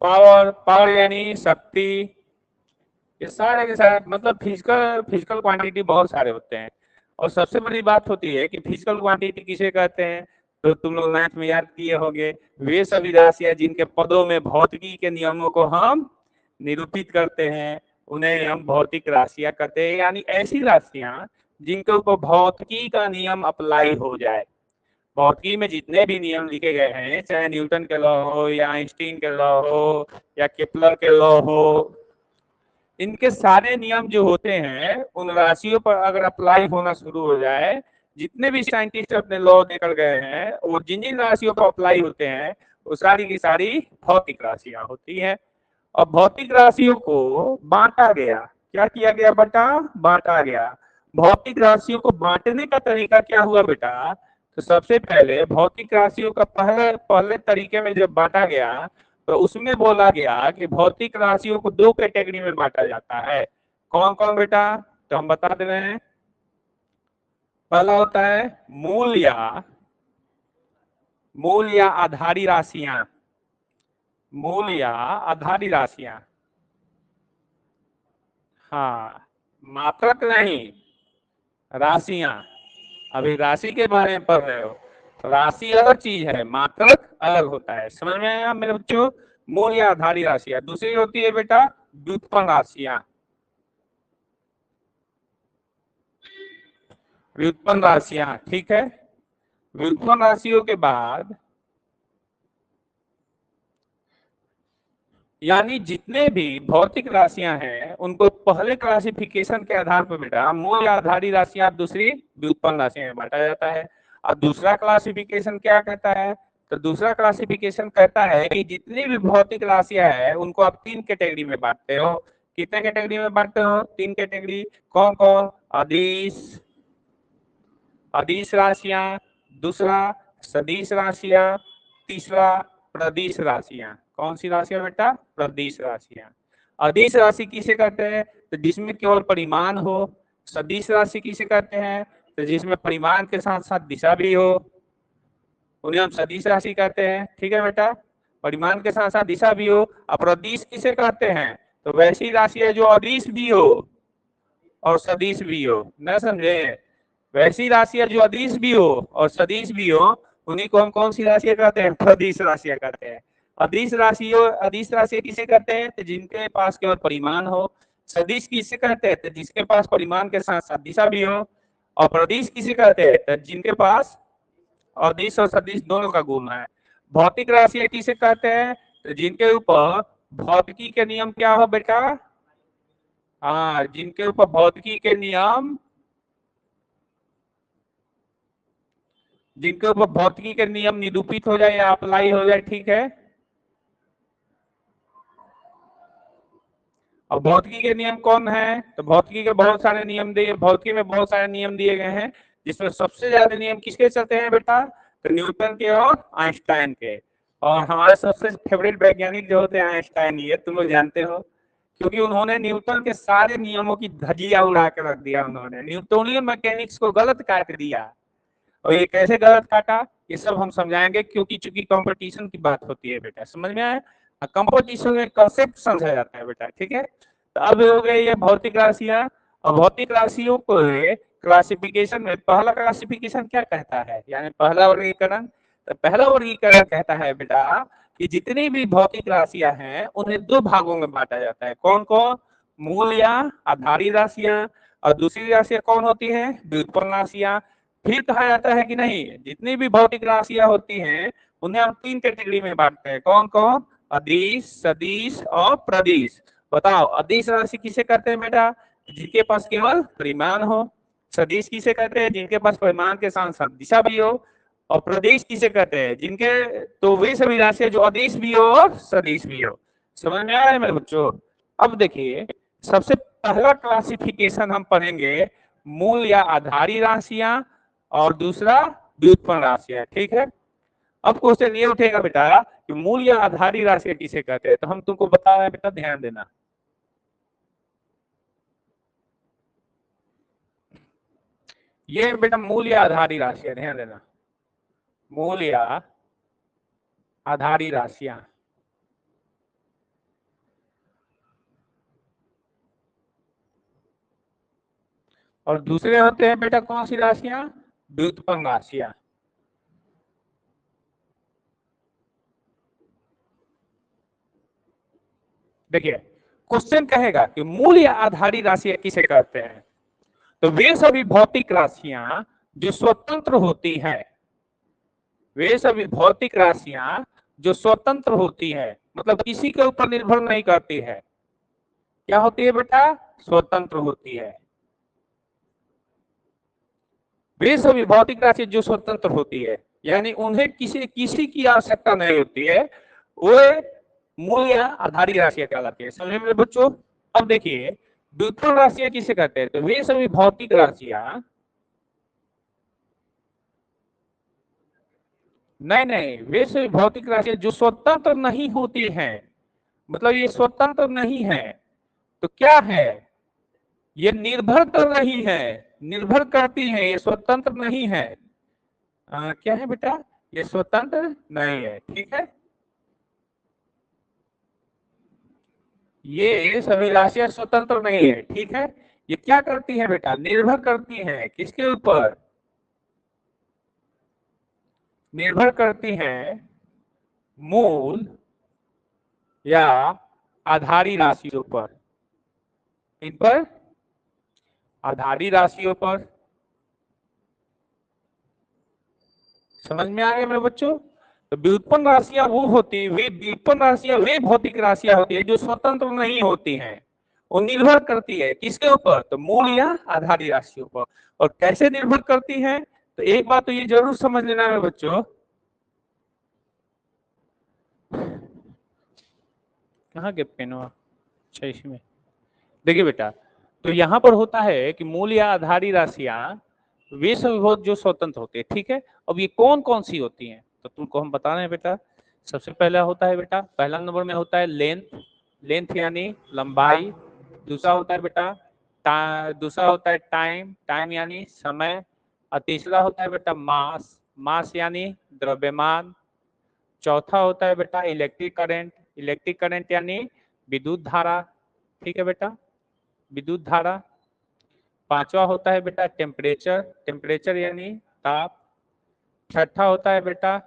पावर यानी शक्ति। ये सारे के सारे मतलब फिजिकल क्वांटिटी बहुत सारे होते हैं। और सबसे बड़ी बात होती है कि फिजिकल क्वांटिटी किसे कहते हैं, तो तुम लोग मैथ में याद किए होंगे, वे सभी राशियां जिनके पदों में भौतिकी के नियमों को हम निरूपित करते हैं उन्हें हम भौतिक राशियां कहते हैं, यानी ऐसी राशियां जिनके ऊपर भौतिकी का नियम अप्लाई हो जाए। भौतिकी में जितने भी नियम लिखे गए हैं, चाहे न्यूटन के लॉ हो या आइंस्टीन के लॉ हो या केपलर के लॉ हो, इनके सारे नियम जो होते हैं उन राशियों पर अगर अप्लाई होना शुरू हो जाए, जितने भी साइंटिस्ट अपने लॉ लेकर गए हैं और जिन जिन राशियों पर अप्लाई होते हैं वो सारी की सारी भौतिक राशियां होती हैं। और भौतिक राशियों को बांटा गया, क्या किया गया बेटा, बांटा गया। भौतिक राशियों को बांटने का तरीका क्या हुआ बेटा, तो सबसे पहले भौतिक राशियों का पहले तरीके में जब बांटा गया तो उसमें बोला गया कि भौतिक राशियों को दो कैटेगरी में बांटा जाता है। कौन कौन बेटा, तो हम बता दे रहे हैं। पहला होता है मूल या आधारी राशियां, मूल या आधारी राशियां, हाँ, मात्रक नहीं, राशियां। अभी राशि के बारे में पढ़ रहे हो, राशि अलग चीज है, मात्रक अलग होता है, समझ में आया मेरे बच्चों। मूल या आधारी राशियां। दूसरी होती है बेटा व्युत्पन्न राशियां, व्युत्पन्न राशियां, ठीक है। व्युत्पन्न राशियों के बाद यानी जितने भी भौतिक राशियां हैं उनको पहले क्लासिफिकेशन के आधार पर बेटा मूल या आधारी राशियां, दूसरी व्युत्पन्न राशियां में बांटा जाता है। और दूसरा क्लासिफिकेशन क्या कहता है, तो दूसरा क्लासिफिकेशन कहता है कि जितनी भी भौतिक राशियां हैं उनको आप तीन कैटेगरी में बांटते हो। कितने कैटेगरी में बांटते हो, तीन कैटेगरी। कौन कौन, अदिश राशियां, दूसरा सदिश राशियां, तीसरा प्रदिश राशियां। कौन सी राशियां बेटा, प्रदिश राशियां। अदिश राशि किसे कहते हैं, तो जिसमें केवल परिमाण हो। सदिश राशि किसे कहते हैं, तो जिसमें परिमाण के साथ साथ दिशा भी हो, उन्हें हम सदिश राशि कहते हैं, ठीक है बेटा। परिमाण के साथ साथ दिशा भी हो। अप्रदिश किसे कहते हैं, तो वैसी राशि है जो अदिश भी हो और सदिश भी हो, न समझे। वैसी राशियां जो अदिश भी हो और सदिश भी हो उन्हीं को हम कौन सी राशियां कहते हैं, प्रदिश राशियां कहते हैं। अदिश राशि किसे कहते हैं, तो जिनके पास केवल परिमाण हो। सदिश किसे कहते हैं, तो जिसके पास परिमाण के साथ साथ दिशा भी हो। और प्रदिश किसे कहते हैं, तो जिनके पास अदिश और सदिश दोनों का गुण है। भौतिक राशियां किसे कहते हैं, तो जिनके ऊपर भौतिकी के नियम क्या हो बेटा, हाँ, जिनके ऊपर भौतिकी के नियम, जिनके ऊपर भौतिकी के नियम निरूपित हो जाए या अप्लाई हो जाए, ठीक है। और भौतिकी के नियम कौन है, तो भौतिकी के बहुत सारे नियम दिए, भौतिकी में बहुत सारे नियम दिए गए हैं, जिसमें सबसे ज्यादा नियम किसके चलते हैं बेटा, तो न्यूटन के और आइंस्टाइन के। और हमारे सबसे फेवरेट वैज्ञानिक जो होते हैं आइंस्टाइन, ये तुम लोग जानते हो, क्योंकि उन्होंने न्यूटन के सारे नियमों की धज्जियां उड़ा के रख दिया। उन्होंने न्यूटोनियन मैकेनिक्स को गलत काट दिया। और ये कैसे गलत काटा, ये सब हम समझाएंगे, क्योंकि चूंकि कंपटीशन की बात होती है बेटा, समझ में आया? कंपटीशन में कंसेप्ट समझा जाता है बेटा, ठीक है। तो अब हो गए ये भौतिक राशियां, और भौतिक राशियों को क्लासिफिकेशन में पहला क्लासिफिकेशन क्या कहता है, यानी पहला वर्गीकरण। तो पहला वर्गीकरण कहता है बेटा कि जितनी भी भौतिक राशियां हैं उन्हें दो भागों में बांटा जाता है। कौन कौन? मूल या आधारी राशियां, और दूसरी राशियां कौन होती है? व्युत्पन्न राशियां। फिर कहा जाता है कि नहीं, जितनी भी भौतिक राशियां होती हैं उन्हें हम तीन कैटेगरी में बांटते हैं। कौन कौन? अदिश, सदिश और प्रदिश। बताओ, अदिश राशि किसे कहते हैं बेटा? जिनके पास केवल परिमाण हो। सदिश किसे कहते हैं? जिनके पास परिमाण के साथ साथ दिशा भी हो। और प्रदेश किसे कहते हैं? जिनके, तो वे सभी राशियां जो अदिश भी हो और सदिश भी हो। समझ में आ रहा है मेरे बच्चों? अब देखिए, सबसे पहला क्लासिफिकेशन हम पढ़ेंगे मूल या आधारी राशियां, और दूसरा व्युत्पन्न राशियां, ठीक है। अब क्वेश्चन ये उठेगा बेटा कि मूल या आधारी राशियां किसे कहते हैं, तो हम तुमको बता रहे हैं बेटा, ध्यान देना। ये बेटा मूल या आधारी राशियां, ध्यान देना, मूल या आधारी राशियां। और दूसरे होते हैं बेटा कौन सी राशियां? व्युत्पन्न राशियां। देखिए, क्वेश्चन कहेगा कि मूल या आधारी राशियां किसे कहते हैं, तो वे सभी भौतिक राशियां जो स्वतंत्र होती है, वे सभी भौतिक राशियां जो स्वतंत्र होती है, मतलब किसी के ऊपर निर्भर नहीं करती है। क्या होती है बेटा? स्वतंत्र होती है। वे सभी भौतिक राशि जो स्वतंत्र होती है, यानी उन्हें किसी किसी की आवश्यकता नहीं होती है, वो मूल या आधारी राशियां कहलाती है। समझे मेरे बच्चों? अब देखिए, व्युत्पन्न राशियां किसे कहते हैं, तो वे सभी भौतिक राशियां, नहीं नहीं, वे सभी भौतिक राशियां जो स्वतंत्र नहीं होती हैं, मतलब ये स्वतंत्र नहीं है, तो क्या है? ये निर्भर कर रही है, निर्भर करती है, ये स्वतंत्र नहीं है। क्या है बेटा? ये स्वतंत्र नहीं है, ठीक है। ये सभी राशियां स्वतंत्र नहीं है, ठीक है। ये क्या करती है बेटा? निर्भर करती है किसके ऊपर? निर्भर करती है मूल या आधारी राशियों पर। इन पर, आधारी राशियों पर। समझ में आ गया मेरे बच्चों? तो व्युत्पन्न राशियां वो होती है, वे व्युत्पन्न राशियां वे भौतिक राशियां होती है जो स्वतंत्र नहीं होती हैं। वो निर्भर करती है किसके ऊपर? तो मूल या आधारी राशियों पर। और कैसे निर्भर करती है? तो एक बात तो ये जरूर समझ लेना मेरे बच्चों, कहाँ गया पेन हुआ? अच्छा, इसी में। देखिए बेटा, तो यहाँ पर होता है कि मूल या आधारी राशियां वे सभी बहुत जो स्वतंत्र होते हैं, ठीक है। अब ये कौन कौन सी होती हैं, तो तुमको हम बता रहे हैं बेटा। सबसे पहला होता है बेटा, पहला नंबर में होता है लेंथ, लेंथ यानी लंबाई। दूसरा होता है बेटा दूसरा होता है टाइम, टाइम यानी समय। और तीसरा होता है बेटा मास, मास यानी द्रव्यमान। चौथा होता है बेटा इलेक्ट्रिक करंट, इलेक्ट्रिक करंट यानी विद्युत धारा, ठीक है बेटा, विद्युत धारा। पांचवा होता है बेटा टेम्परेचर, टेम्परेचर यानी ताप। छठा होता है बेटा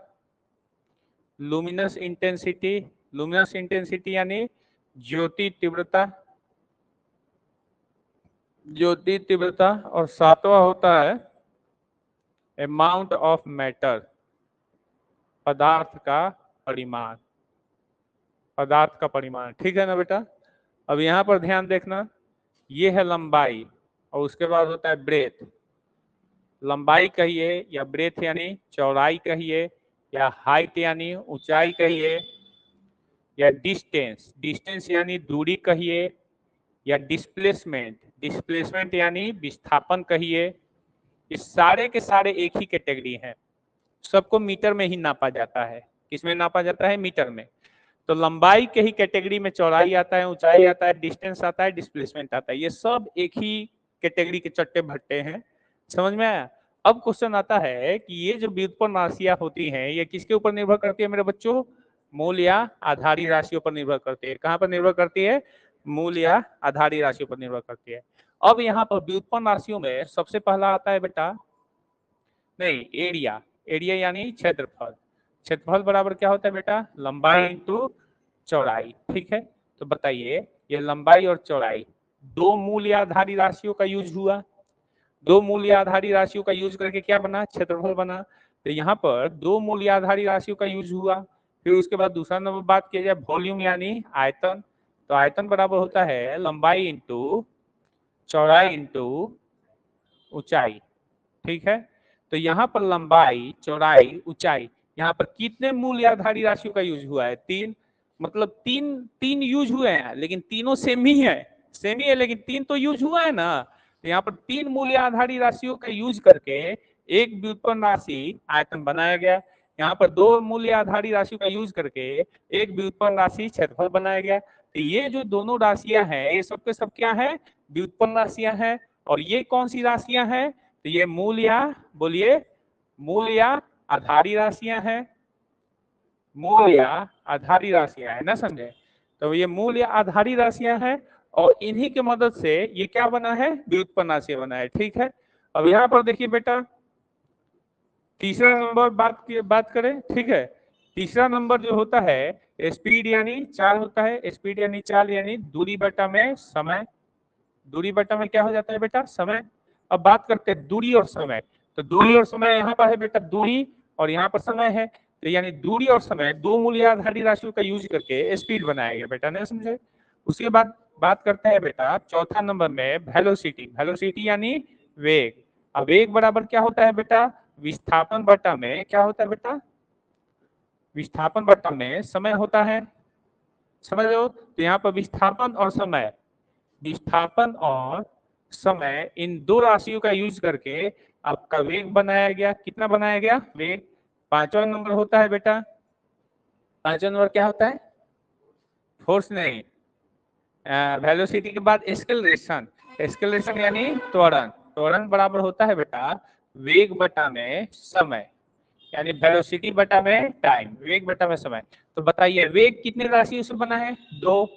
लुमिनस इंटेंसिटी, लुमिनस इंटेंसिटी यानी ज्योति तीव्रता, ज्योति तीव्रता। और सातवां होता है अमाउंट ऑफ मैटर, पदार्थ का परिमाण, पदार्थ का परिमाण, ठीक है ना बेटा। अब यहाँ पर ध्यान देखना, ये है लंबाई, और उसके बाद होता है ब्रेथ। लंबाई कहिए या ब्रेथ यानी चौड़ाई कहिए, या हाइट यानी ऊंचाई कहिए, या डिस्टेंस, डिस्टेंस यानी दूरी कहिए, या डिस्प्लेसमेंट, डिस्प्लेसमेंट यानी विस्थापन कहिए। इस सारे के सारे एक ही कैटेगरी हैं, सबको मीटर में ही नापा जाता है। किसमें नापा जाता है? मीटर में। तो लंबाई के ही कैटेगरी में चौड़ाई आता है, ऊंचाई आता है, डिस्टेंस आता है, डिस्प्लेसमेंट आता है। ये सब एक ही कैटेगरी के चट्टे भट्टे हैं। समझ में आया? अब क्वेश्चन आता है कि ये जो व्युत्पन्न राशियां होती हैं ये किसके ऊपर निर्भर करती है मेरे बच्चों? मूल या आधारी राशियों पर निर्भर करती है। कहां पर निर्भर करती है? मूल या आधारी राशियों पर निर्भर करती है। अब यहाँ पर व्युत्पन्न राशियों में सबसे पहला आता है बेटा, नहीं, एरिया। एरिया यानी क्षेत्रफल। क्षेत्रफल बराबर क्या होता है बेटा? लंबाई इंटू चौड़ाई। ठीक है, तो बताइए ये लंबाई और चौड़ाई दो मूल या आधारी राशियों का यूज हुआ। दो मूल या आधारी राशियों का यूज करके क्या बना? क्षेत्रफल बना। तो यहाँ पर दो मूल या आधारी राशियों का यूज हुआ। फिर उसके बाद दूसरा नंबर बात किया जाए वॉल्यूम यानी आयतन, तो आयतन बराबर होता है लंबाई इंटू चौड़ाई इंटू ऊंचाई। ठीक है, तो यहाँ पर लंबाई, चौड़ाई, ऊंचाई, यहाँ पर कितने मूल या आधारी राशियों का यूज हुआ है? तीन। मतलब तीन तीन यूज हुए हैं, लेकिन तीनों सेम ही है। सेम ही है लेकिन तीन तो यूज हुआ है ना। तो यहाँ पर तीन मूल या आधारी राशियों का यूज करके एक व्युत्पन्न राशि आयतन बनाया गया। यहाँ पर दो मूल या आधारी राशियों का यूज करके एक व्युत्पन्न राशि क्षेत्रफल बनाया गया। तो ये जो दोनों राशियां हैं ये सब के सब क्या है? व्युत्पन्न राशियां हैं। और ये कौन सी राशियां हैं? तो ये मूल या, बोलिए, मूल या आधारी राशियां हैं। मूल या आधारी राशियां है ना, समझे? तो ये मूल या आधारी राशियां हैं और इन्हीं की मदद से ये क्या बना है? व्युत्पन्न राशि बना है। ठीक है, अब यहाँ पर देखिए बेटा, तीसरा नंबर बात करें। ठीक है, तीसरा नंबर जो होता है स्पीड यानी चाल होता है। स्पीड यानी चाल यानी दूरी बटा में समय। दूरी बटा में क्या हो जाता है बेटा? समय। अब बात करते हैं दूरी और समय। तो दूरी और समय यहाँ पर है बेटा, दूरी और यहाँ पर समय है। तो यानी दूरी और समय दो मूल या आधारी राशियों का यूज करके स्पीड बनाया गया बेटा, नहीं समझे? उसके बाद बात करते हैं बेटा चौथा नंबर में वेलोसिटी। वेलोसिटी यानी वेग। अब वेग बराबर क्या होता है बेटा? विस्थापन बटा में क्या होता है बेटा? विस्थापन बटा में समय होता है। समझ लो, तो यहाँ पर विस्थापन और समय, विस्थापन और समय, इन दो राशियों का यूज करके आपका वेग बनाया गया। कितना बनाया गया? वेग। पांचवा नंबर होता है बेटा, पांचवा नंबर क्या होता है? फोर्स नहीं, वेलोसिटी के बाद एक्सेलरेशन। एक्सेलरेशन यानी त्वरण। त्वरण बराबर होता है बेटा वेग बटा में समय, यानी वेलोसिटी बटा में टाइम, वेग बटा में समय। तो बताइए वेग कितनी राशियों से बना है? दो।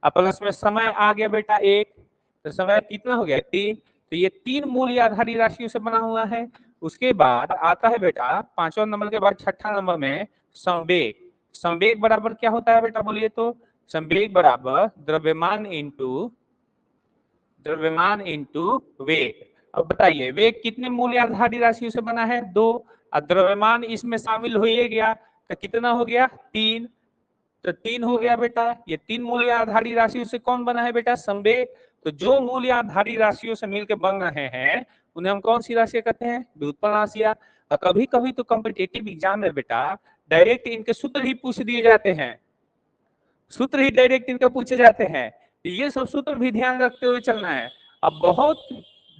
अब प्लस में समय आ गया बेटा एक, तो समय कितना हो गया? तीन। तो ये तीन मूल या आधारी राशियों से बना हुआ है। उसके बाद आता है बेटा पांचवा नंबर के बाद छठा नंबर में संवेग। संवेग बराबर क्या होता है बेटा, बोलिए तो? संवेग बराबर द्रव्यमान इंटू वेग। अब बताइए वेग कितने मूल या आधारी राशियों से बना है? दो। और द्रव्यमान इसमें शामिल हो ही गया, तो कितना हो गया? तीन। तो तीन हो गया बेटा। ये तीन मूल या आधारी राशियों से कौन बना है बेटा? संवेग। तो जो मूल या आधारी राशियों से मिलकर बन रहे हैं उन्हें हम कौन सी राशियां कहते हैं? व्युत्पन्न राशियां। और कभी कभी तो कॉम्पिटिटिव एग्जाम में बेटा डायरेक्ट इनके सूत्र ही पूछ दिए जाते हैं। सूत्र ही डायरेक्ट इनके पूछे जाते हैं। ये सब सूत्र भी ध्यान रखते हुए चलना है। अब बहुत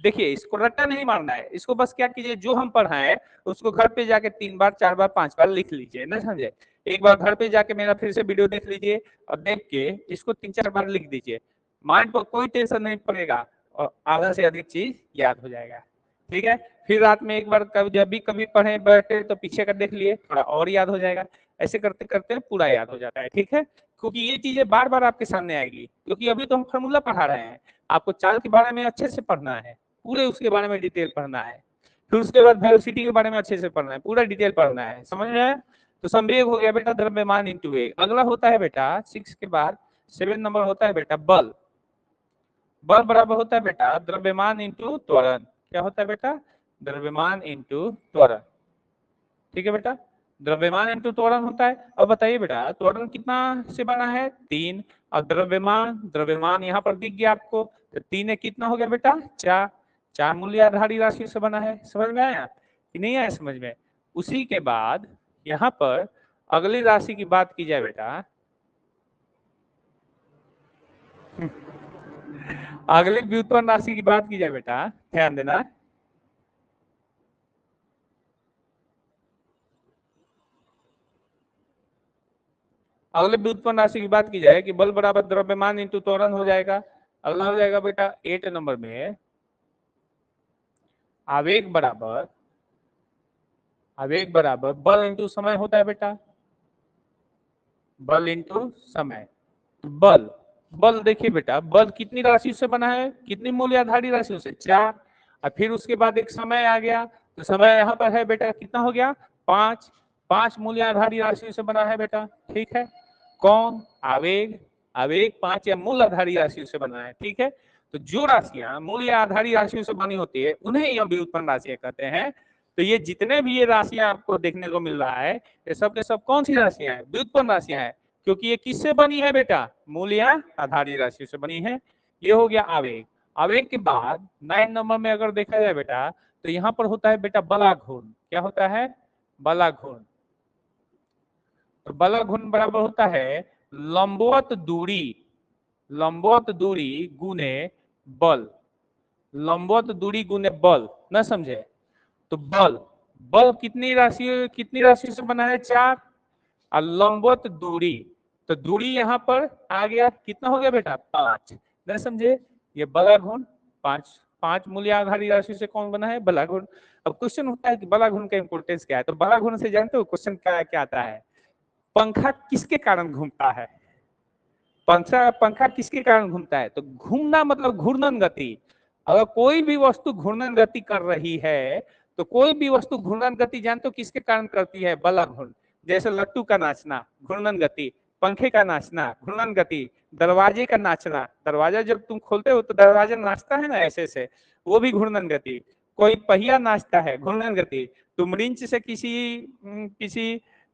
देखिए, इसको रट्टा नहीं मारना है, इसको बस क्या कीजिए, जो हम पढ़ाएं उसको घर पे जाके 3 बार 4 बार 5 बार लिख लीजिए, ना समझे? एक बार घर पे जाके मेरा फिर से वीडियो देख लीजिए और देख के इसको 3-4 बार लिख दीजिए। माइंड पर कोई टेंशन नहीं पड़ेगा और आधा से अधिक चीज याद हो जाएगा। ठीक है, फिर रात में एक बार जब भी कभी पढ़े बैठे तो पीछे का देख लिए, थोड़ा और याद हो जाएगा। ऐसे करते करते पूरा याद हो जाता है। ठीक है, क्योंकि ये चीजें बार बार आपके सामने आएगी, क्योंकि अभी तो हम फार्मूला पढ़ा रहे हैं, आपको चाल के बारे में अच्छे से पढ़ना है, पूरे उसके बारे में डिटेल पढ़ना है। फिर उसके बाद वेलोसिटी के बारे में अच्छे से पढ़ना है, पूरा डिटेल पढ़ना है। समझ रहे हैं? तो संवेग हो गया बेटा द्रव्यमान इंटू वेग। अगला होता है बेटा 6 के बाद 7 नंबर होता है बेटा बल। बल बराबर होता है बेटा द्रव्यमान इंटू त्वरण। क्या होता है बेटा? द्रव्यमान इंटू त्वरण। ठीक है बेटा, द्रव्यमान इंटू त्वरण होता है। अब बताइए बेटा त्वरण कितना से बना है? 3। और द्रव्यमान, द्रव्यमान यहाँ पर दिख गया आपको, तो 3 कितना हो गया बेटा? 4। 4 मूल्य आधारी राशि से बना है। समझ में आया कि नहीं आया समझ में? उसी के बाद यहाँ पर अगली राशि की बात की जाए बेटा, अगली व्युत्पन्न राशि की बात की जाए बेटा, ध्यान देना। अगले व्युत्पन्न राशि की बात की जाए कि बल बराबर द्रव्यमान इंटू त्वरण हो जाएगा। अगला हो जाएगा बेटा 8 नंबर में आवेग बराबर बल इंटू समय होता है बेटा, बल इंटू समय। बल बल देखिए बेटा, बल कितनी राशि से बना है, कितनी मूल्य आधारी राशियों से, 4। और फिर उसके बाद एक समय आ गया, तो समय यहाँ पर है बेटा कितना हो गया, 5। 5 मूल्य आधारी राशियों से बना है बेटा, ठीक है। कौन, आवेग। आवेग 5 या मूल आधारी राशियों से बना है, ठीक है। तो जो राशियां मूल्य आधारी राशियों से बनी होती है उन्हें यह व्युत्पन्न राशियां कहते हैं। तो ये जितने भी ये राशियां आपको देखने को मिल रहा है, ये सब के सब कौन सी राशियां हैं, व्युत्पन्न राशियां हैं, क्योंकि ये किससे बनी है बेटा, मूल्य आधारी राशि से बनी है। ये हो गया आवेग। आवेग के बाद 9 नंबर में अगर देखा जाए बेटा, तो यहाँ पर होता है बेटा बलाघूर्ण। क्या होता है, बलाघूर्ण। तो बलाघूर्ण बराबर होता है लंबवत दूरी गुने बल, लंबवत दूरी गुने बल, ना समझे। तो बल बल कितनी राशि से बना है, 4। और लंबवत दूरी, तो दूरी यहाँ पर आ गया, कितना हो गया बेटा, 5, ना समझे। ये बलाघूर्ण 5, 5 मूल्य आधारी राशि से कौन बना है, बलाघूर्ण। अब क्वेश्चन होता है कि बलाघूर्ण का इंपोर्टेंस क्या है, तो बलाघूर्ण से जानते हो क्वेश्चन क्या आता है, पंखा किसके कारण घूमता है, पंखा किसके कारण घूमता है। तो घूमना मतलब घूर्णन गति। अगर कोई भी वस्तु घूर्णन गति कर रही है, तो कोई भी वस्तु घूर्णन गति जानते हो किसके कारण करती है, बलाघूर्ण। जैसे लट्टू का नाचना घूर्णन गति, पंखे का नाचना घूर्णन गति, दरवाजे का नाचना, दरवाजा जब तुम खोलते हो तो दरवाजा नाचता है ना ऐसे से, वो भी घूर्णन गति। कोई पहिया नाचता है, घूर्णन गति। तुम रिंच से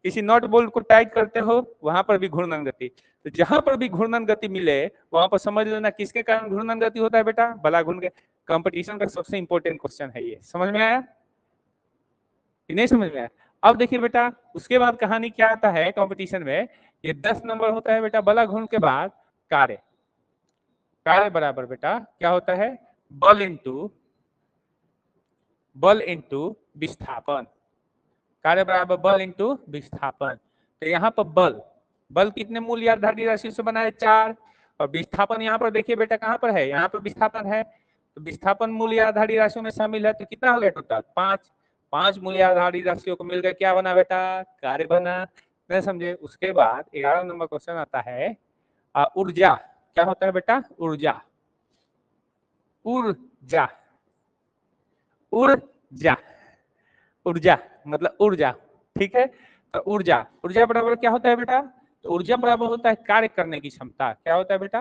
किसी नट बोल्ट को टाइट करते हो, वहां पर भी घूर्णन गति। तो जहां पर भी घूर्णन गति मिले वहां पर समझ लेना किसके कारण घूर्णन गति होता है बेटा, बलाघूर्ण के। कंपटीशन का सबसे इंपॉर्टेंट क्वेश्चन है ये, समझ में आया कि नहीं समझ में आया। अब देखिए बेटा उसके बाद कहानी क्या आता है कंपटीशन में, ये 10 नंबर होता है बेटा बलाघूर्ण के बाद कार्य। कार्य बराबर बेटा क्या होता है, बल इंटू विस्थापन। कार्य बराबर बल इंटू विस्थापन। तो यहाँ पर बल कितने मूल्य आधारी राशि से बना है, 4। और विस्थापन यहाँ पर देखिए बेटा कहाँ पर है, यहाँ पर विस्थापन है। तो विस्थापन मूल्य आधारी राशियों में शामिल है, तो कितना हो गया टोटल, 5। 5 मूल्य आधारी राशियों को मिलकर क्या बना बेटा, कार्य बना, नहीं समझे। उसके बाद 11 नंबर क्वेश्चन आता है ऊर्जा। क्या होता है बेटा, ऊर्जा। ऊर्जा ऊर्जा ऊर्जा मतलब ऊर्जा, ठीक है। तो ऊर्जा ऊर्जा बराबर क्या होता है बेटा, तो ऊर्जा बराबर होता है कार्य करने की क्षमता। क्या होता है बेटा,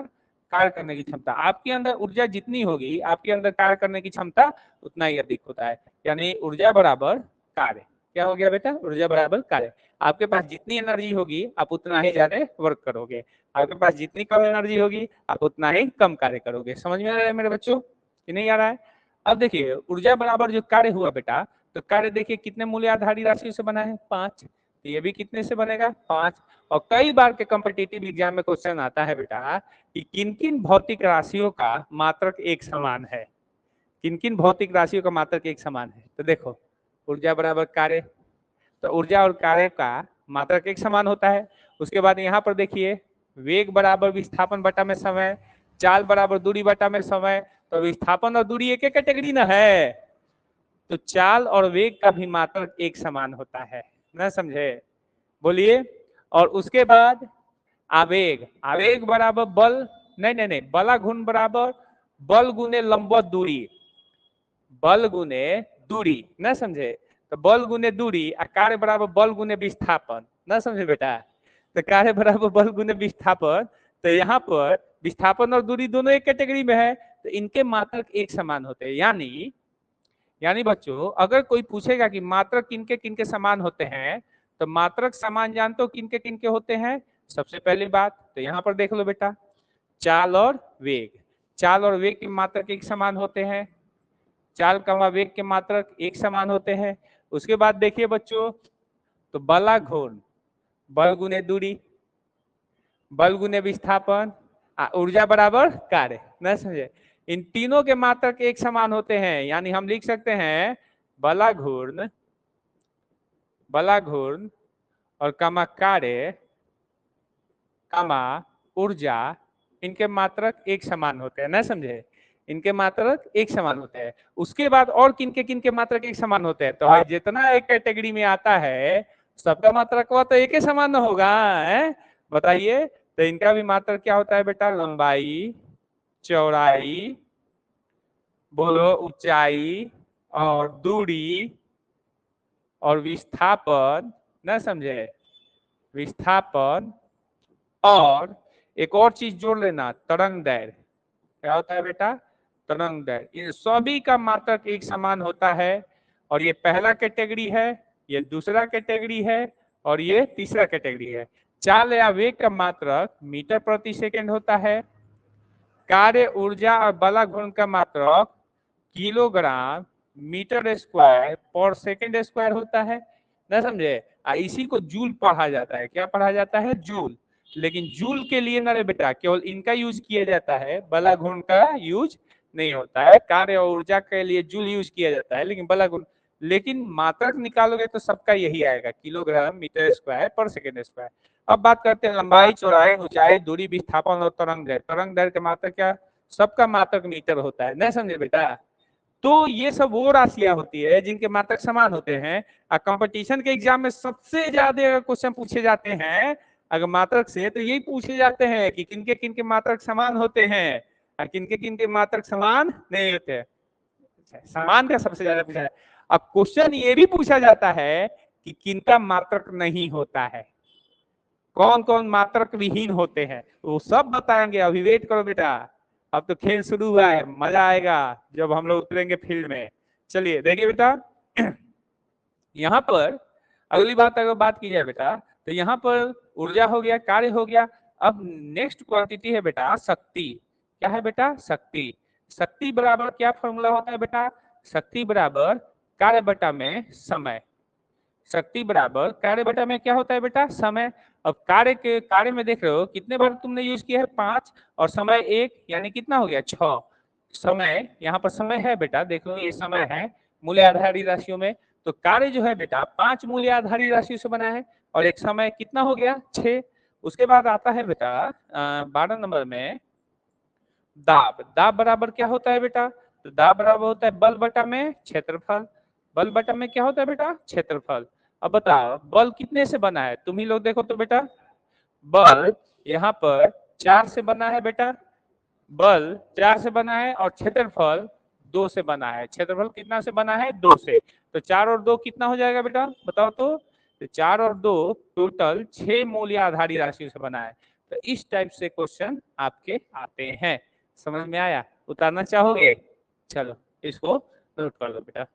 कार्य करने की क्षमता। आपके अंदर ऊर्जा जितनी होगी आपके अंदर कार्य करने की क्षमता उतना ही अधिक होता है। यानी ऊर्जा बराबर कार्य। क्या हो गया बेटा, ऊर्जा बराबर कार्य। आपके पास जितनी एनर्जी होगी आप उतना ही ज्यादा वर्क करोगे, आपके पास जितनी कम एनर्जी होगी आप उतना ही कम कार्य करोगे। समझ में आ रहा है मेरे बच्चों कि नहीं आ रहा है। अब देखिए ऊर्जा बराबर जो कार्य हुआ बेटा, तो कार्य देखिए कितने मूल्य आधारी राशि से बना है, 5। तो ये भी कितने से बनेगा, 5। और कई बार के कॉम्पिटिटिव एग्जाम में क्वेश्चन आता है बेटा कि किन किन भौतिक राशियों का मात्रक एक समान है, किन किन भौतिक राशियों का मात्रक एक समान है। तो देखो ऊर्जा बराबर कार्य, तो ऊर्जा और कार्य का मात्रक एक समान होता है। उसके बाद यहाँ पर देखिए वेग बराबर विस्थापन बटा में समय, चाल बराबर दूरी बटा में समय। तो विस्थापन और दूरी एक कैटेगरी ना है, तो चाल और वेग का भी मात्रक एक समान होता है, ना समझे, बोलिए। और उसके बाद आवेग, आवेग बराबर बल, नहीं बलाघूर्ण बराबर बल गुने लंबवत दूरी, बल गुने दूरी, ना समझे। तो बल गुने दूरी और कार्य बराबर बल गुने विस्थापन, ना समझे बेटा। तो कार्य बराबर बल गुने विस्थापन, तो यहाँ पर विस्थापन और दूरी दोनों एक कैटेगरी में है, तो इनके मात्रक एक समान होते हैं। यानी बच्चों अगर कोई पूछेगा कि मात्रक किनके किनके समान होते हैं, तो मात्रक समान जानते हो किनके किनके होते हैं। सबसे पहली बात तो यहाँ पर देख लो बेटा, चाल और वेग। चाल और वेग के मात्रक एक समान होते हैं, चाल का वेग के मात्रक एक समान होते हैं। उसके बाद देखिए बच्चों, तो बलाघूर्ण बल गुने दूरी, बल गुने विस्थापन, ऊर्जा बराबर कार्य, न समझे। इन तीनों के मात्रक एक समान होते हैं, यानी हम लिख सकते हैं बलाघूर्ण और कार्य कमा ऊर्जा, इनके मात्रक एक समान होते हैं, ना समझे, इनके मात्रक एक समान होते हैं। उसके बाद और किनके मात्रक एक समान होते हैं, तो जितना एक कैटेगरी में आता है सबका मात्रक तो एक ही समान होगा, है बताइए। तो इनका भी मात्रक क्या होता है बेटा, लंबाई, चौड़ाई, बोलो ऊंचाई और दूरी और विस्थापन, ना समझे, विस्थापन, और एक और चीज जोड़ लेना, तरंग दैर्घ्य। क्या होता है बेटा, तरंग दैर्घ्य। इन सभी का मात्रक एक समान होता है, और ये पहला कैटेगरी है, ये दूसरा कैटेगरी है, और ये तीसरा कैटेगरी है। चाल या वेग का मात्रक मीटर प्रति सेकंड होता है। कार्य ऊर्जा और बलाघूर्ण का मात्रक किलोग्राम मीटर स्क्वायर पर सेकंड स्क्वायर होता है, ना समझे। इसी को जूल पढ़ा जाता है, क्या पढ़ा जाता है, जूल। लेकिन जूल के लिए ना रे बेटा केवल इनका यूज किया जाता है, बलाघूर्ण का यूज नहीं होता है। कार्य और ऊर्जा के लिए जूल यूज किया जाता है, लेकिन बलाघूर्ण, लेकिन मात्रक निकालोगे तो सबका यही आएगा, किलोग्राम मीटर स्क्वायर पर सेकंड स्क्वायर। अब बात करते हैं लंबाई, चौड़ाई, ऊंचाई, दूरी, विस्थापन और तरंग दैर्घ्य। तरंग दैर्घ्य का मात्रक क्या, सबका मात्रक मीटर होता है, नहीं समझे बेटा। तो ये सब वो राशियां होती है जिनके मात्रक समान होते हैं। कंपटीशन के एग्जाम में सबसे ज्यादा क्वेश्चन पूछे जाते हैं अगर मात्रक से, तो यही पूछे जाते हैं कि किनके मात्रक समान होते हैं और किनके मात्रक समान नहीं होते। समान का सबसे ज्यादा पूछा है। अब क्वेश्चन ये भी पूछा जाता है कि किनका मात्रक नहीं होता है, कौन कौन मात्रक विहीन होते हैं, वो सब बताएंगे। अभी वेट करो बेटा, अब तो खेल शुरू हुआ है, मजा आएगा जब हम लोग उतरेंगे फील्ड में। चलिए देखिए बेटा, यहाँ पर अगली बात अगर बात की जाए बेटा, तो यहाँ पर ऊर्जा हो गया, कार्य हो गया। अब नेक्स्ट क्वांटिटी है बेटा शक्ति। क्या है बेटा, शक्ति। शक्ति बराबर क्या फॉर्मूला होता है बेटा, शक्ति बराबर कार्य बटा में समय। शक्ति बराबर कार्य बटा में क्या होता है बेटा, समय। अब कार्य में देख रहे हो कितने बार तुमने यूज किया है, 5, और समय 1, यानी कितना हो गया, 6। समय, यहाँ पर समय है बेटा, देखो ये समय है मूल्य आधारित राशियों में। तो कार्य जो है बेटा 5 मूल्य आधारित राशियों से बना है, और एक समय कितना हो गया, 6। उसके बाद आता है बेटा 12 नंबर में दाब। दाब बराबर क्या होता है बेटा, तो दाब बराबर होता है बल बटा में क्षेत्रफल। बल बटा में क्या होता है बेटा, क्षेत्रफल। अब बताओ बल कितने से बना है, तुम ही लोग देखो तो बेटा। बल यहाँ पर 4 से बना है बेटा, बल 4 से बना है, और क्षेत्रफल 2 से बना है। क्षेत्रफल कितना से बना है, 2 से। तो 4 और 2 कितना हो जाएगा बेटा, बताओ तो। 4 और 2 टोटल 6 मूल्य आधारित राशियों से बना है। तो इस टाइप से क्वेश्चन आपके आते हैं। समझ में आया, उतारना चाहोगे, चलो इसको नोट कर लो बेटा।